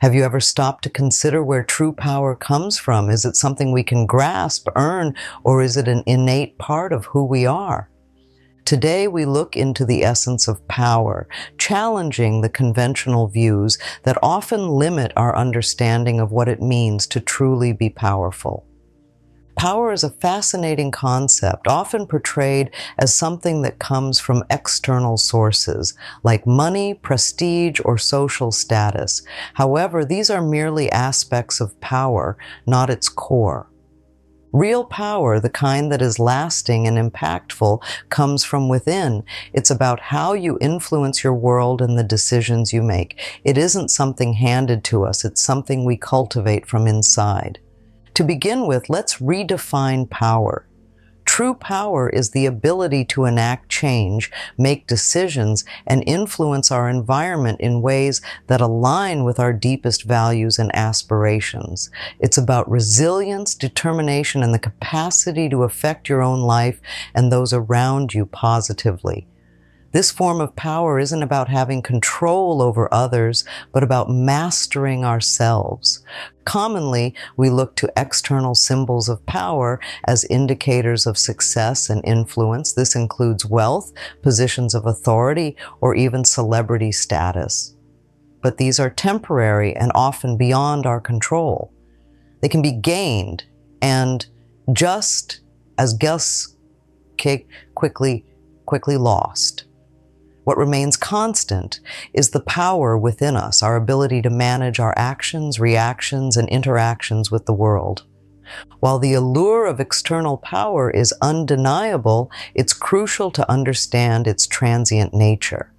Have you ever stopped to consider where true power comes from? Is it something we can grasp, earn, or is it an innate part of who we are? Today we look into the essence of power, challenging the conventional views that often limit our understanding of what it means to truly be powerful. Power is a fascinating concept, often portrayed as something that comes from external sources, like money, prestige, or social status. However, these are merely aspects of power, not its core. Real power, the kind that is lasting and impactful, comes from within. It's about how you influence your world and the decisions you make. It isn't something handed to us, it's something we cultivate from inside. To begin with, let's redefine power. True power is the ability to enact change, make decisions, and influence our environment in ways that align with our deepest values and aspirations. It's about resilience, determination, and the capacity to affect your own life and those around you positively. This form of power isn't about having control over others, but about mastering ourselves. Commonly, we look to external symbols of power as indicators of success and influence. This includes wealth, positions of authority, or even celebrity status. But these are temporary and often beyond our control. They can be gained and just as quickly lost. What remains constant is the power within us, our ability to manage our actions, reactions, and interactions with the world. While the allure of external power is undeniable, it's crucial to understand its transient nature.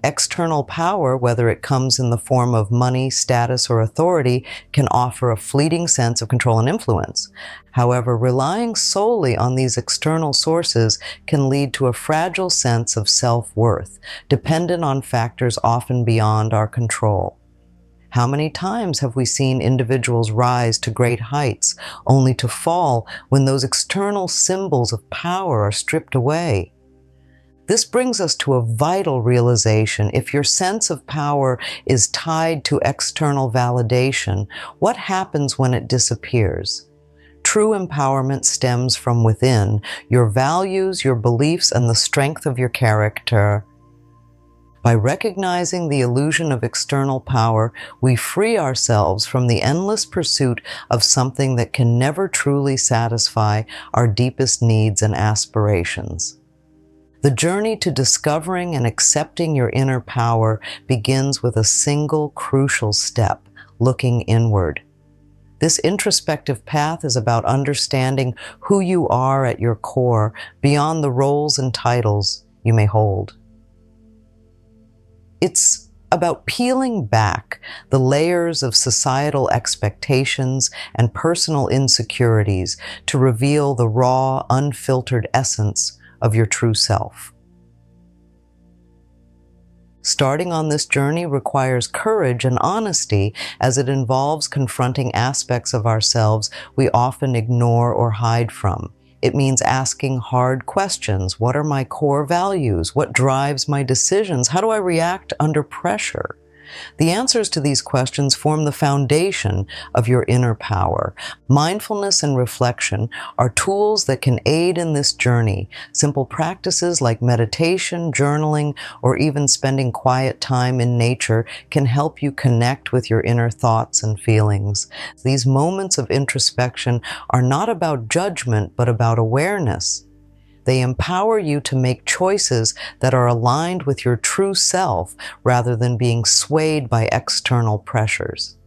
External power, whether it comes in the form of money, status, or authority, can offer a fleeting sense of control and influence. However, relying solely on these external sources can lead to a fragile sense of self-worth, dependent on factors often beyond our control. How many times have we seen individuals rise to great heights, only to fall when those external symbols of power are stripped away? This brings us to a vital realization. If your sense of power is tied to external validation, what happens when it disappears? True empowerment stems from within, your values, your beliefs, and the strength of your character. By recognizing the illusion of external power, we free ourselves from the endless pursuit of something that can never truly satisfy our deepest needs and aspirations. The journey to discovering and accepting your inner power begins with a single crucial step: looking inward. This introspective path is about understanding who you are at your core, beyond the roles and titles you may hold. It's about peeling back the layers of societal expectations and personal insecurities to reveal the raw, unfiltered essence of your true self. Starting on this journey requires courage and honesty, as it involves confronting aspects of ourselves we often ignore or hide from. It means asking hard questions. What are my core values? What drives my decisions? How do I react under pressure? The answers to these questions form the foundation of your inner power. Mindfulness and reflection are tools that can aid in this journey. Simple practices like meditation, journaling, or even spending quiet time in nature can help you connect with your inner thoughts and feelings. These moments of introspection are not about judgment, but about awareness. They empower you to make choices that are aligned with your true self rather than being swayed by external pressures.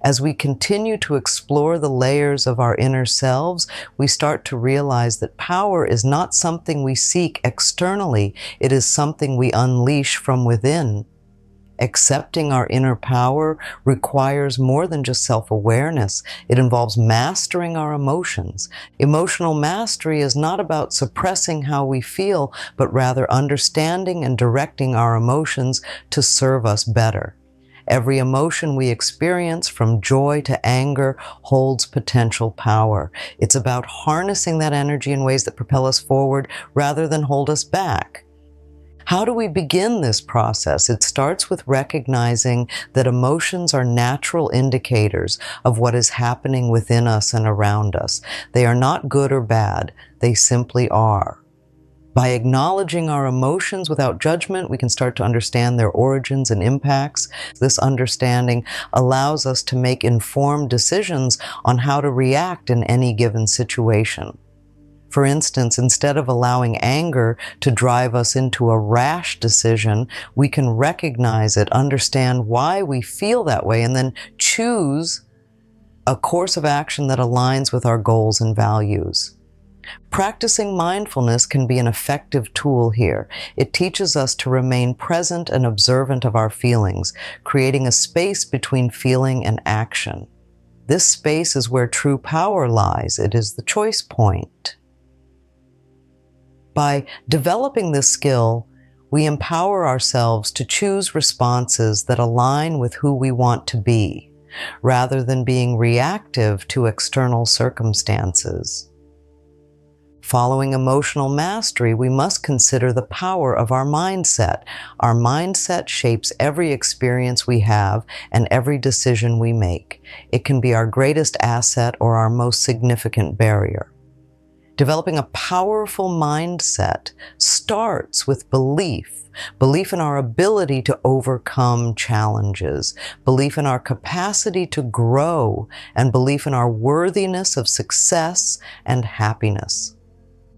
As we continue to explore the layers of our inner selves, we start to realize that power is not something we seek externally, it is something we unleash from within. Accepting our inner power requires more than just self-awareness. It involves mastering our emotions. Emotional mastery is not about suppressing how we feel, but rather understanding and directing our emotions to serve us better. Every emotion we experience, from joy to anger, holds potential power. It's about harnessing that energy in ways that propel us forward rather than hold us back. How do we begin this process? It starts with recognizing that emotions are natural indicators of what is happening within us and around us. They are not good or bad, they simply are. By acknowledging our emotions without judgment, we can start to understand their origins and impacts. This understanding allows us to make informed decisions on how to react in any given situation. For instance, instead of allowing anger to drive us into a rash decision, we can recognize it, understand why we feel that way, and then choose a course of action that aligns with our goals and values. Practicing mindfulness can be an effective tool here. It teaches us to remain present and observant of our feelings, creating a space between feeling and action. This space is where true power lies. It is the choice point. By developing this skill, we empower ourselves to choose responses that align with who we want to be, rather than being reactive to external circumstances. Following emotional mastery, we must consider the power of our mindset. Our mindset shapes every experience we have and every decision we make. It can be our greatest asset or our most significant barrier. Developing a powerful mindset starts with belief in our ability to overcome challenges, belief in our capacity to grow, and belief in our worthiness of success and happiness.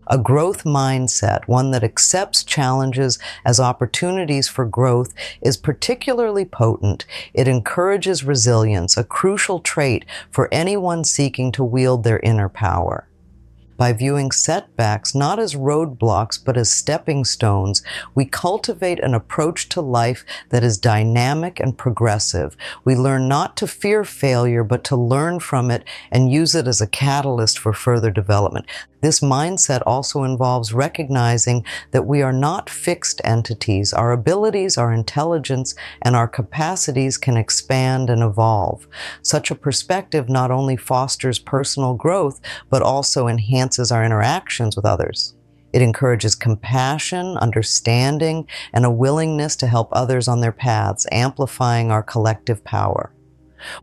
A growth mindset, one that accepts challenges as opportunities for growth, is particularly potent. It encourages resilience, a crucial trait for anyone seeking to wield their inner power. By viewing setbacks not as roadblocks but as stepping stones, we cultivate an approach to life that is dynamic and progressive. We learn not to fear failure but to learn from it and use it as a catalyst for further development. This mindset also involves recognizing that we are not fixed entities. Our abilities, our intelligence, and our capacities can expand and evolve. Such a perspective not only fosters personal growth, but also enhances our interactions with others. It encourages compassion, understanding, and a willingness to help others on their paths, amplifying our collective power.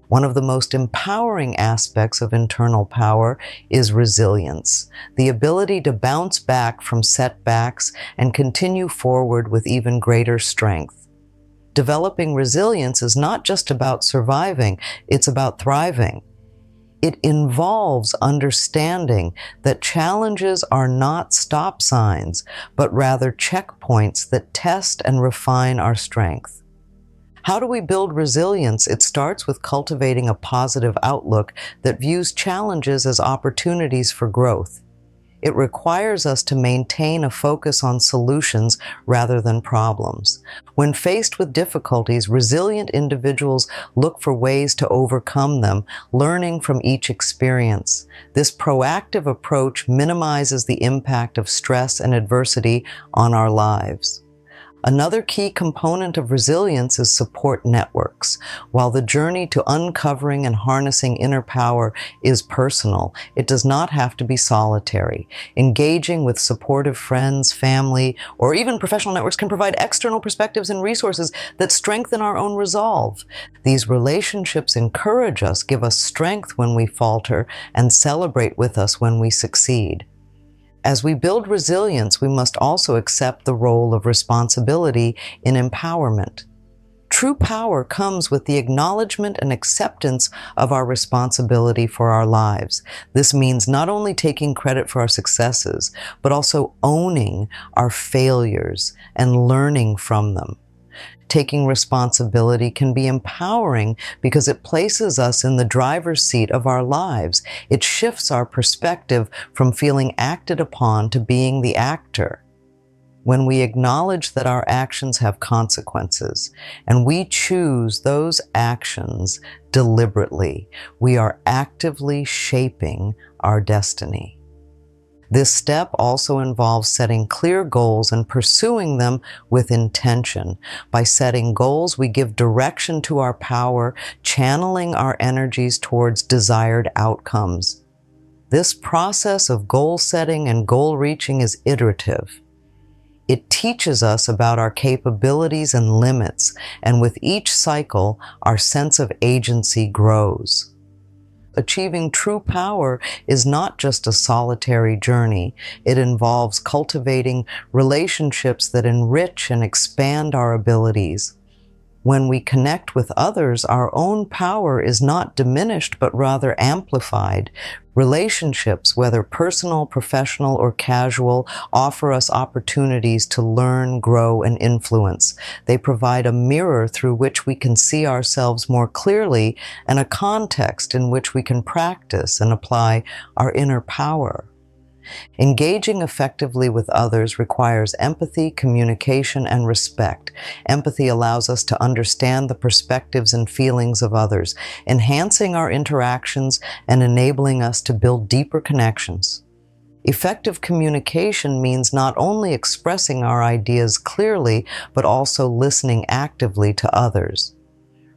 One of the most empowering aspects of internal power is resilience, the ability to bounce back from setbacks and continue forward with even greater strength. Developing resilience is not just about surviving, it's about thriving. It involves understanding that challenges are not stop signs, but rather checkpoints that test and refine our strength. How do we build resilience? It starts with cultivating a positive outlook that views challenges as opportunities for growth. It requires us to maintain a focus on solutions rather than problems. When faced with difficulties, resilient individuals look for ways to overcome them, learning from each experience. This proactive approach minimizes the impact of stress and adversity on our lives. Another key component of resilience is support networks. While the journey to uncovering and harnessing inner power is personal, it does not have to be solitary. Engaging with supportive friends, family, or even professional networks can provide external perspectives and resources that strengthen our own resolve. These relationships encourage us, give us strength when we falter, and celebrate with us when we succeed. As we build resilience, we must also accept the role of responsibility in empowerment. True power comes with the acknowledgement and acceptance of our responsibility for our lives. This means not only taking credit for our successes, but also owning our failures and learning from them. Taking responsibility can be empowering because it places us in the driver's seat of our lives. It shifts our perspective from feeling acted upon to being the actor. When we acknowledge that our actions have consequences and we choose those actions deliberately, we are actively shaping our destiny. This step also involves setting clear goals and pursuing them with intention. By setting goals, we give direction to our power, channeling our energies towards desired outcomes. This process of goal setting and goal reaching is iterative. It teaches us about our capabilities and limits, and with each cycle, our sense of agency grows. Achieving true power is not just a solitary journey. It involves cultivating relationships that enrich and expand our abilities. When we connect with others, our own power is not diminished, but rather amplified. Relationships, whether personal, professional, or casual, offer us opportunities to learn, grow, and influence. They provide a mirror through which we can see ourselves more clearly and a context in which we can practice and apply our inner power. Engaging effectively with others requires empathy, communication, and respect. Empathy allows us to understand the perspectives and feelings of others, enhancing our interactions and enabling us to build deeper connections. Effective communication means not only expressing our ideas clearly, but also listening actively to others.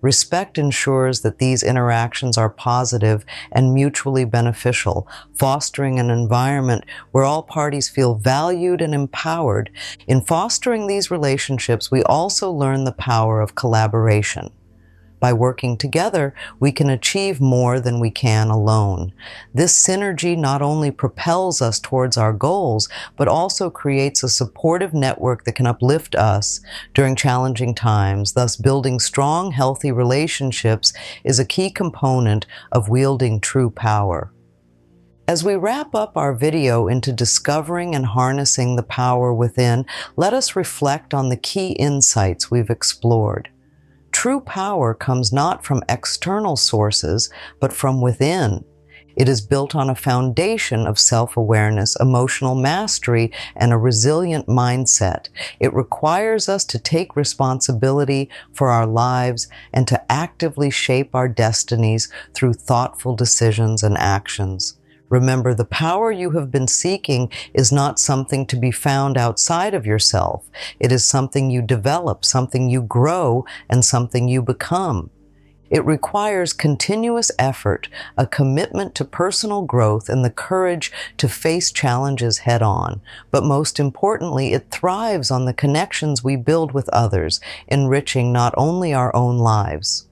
Respect ensures that these interactions are positive and mutually beneficial, fostering an environment where all parties feel valued and empowered. In fostering these relationships, we also learn the power of collaboration. By working together, we can achieve more than we can alone. This synergy not only propels us towards our goals, but also creates a supportive network that can uplift us during challenging times. Thus, building strong, healthy relationships is a key component of wielding true power. As we wrap up our video into discovering and harnessing the power within, let us reflect on the key insights we've explored. True power comes not from external sources, but from within. It is built on a foundation of self-awareness, emotional mastery, and a resilient mindset. It requires us to take responsibility for our lives and to actively shape our destinies through thoughtful decisions and actions. Remember, the power you have been seeking is not something to be found outside of yourself. It is something you develop, something you grow, and something you become. It requires continuous effort, a commitment to personal growth, and the courage to face challenges head-on. But most importantly, it thrives on the connections we build with others, enriching not only our own lives,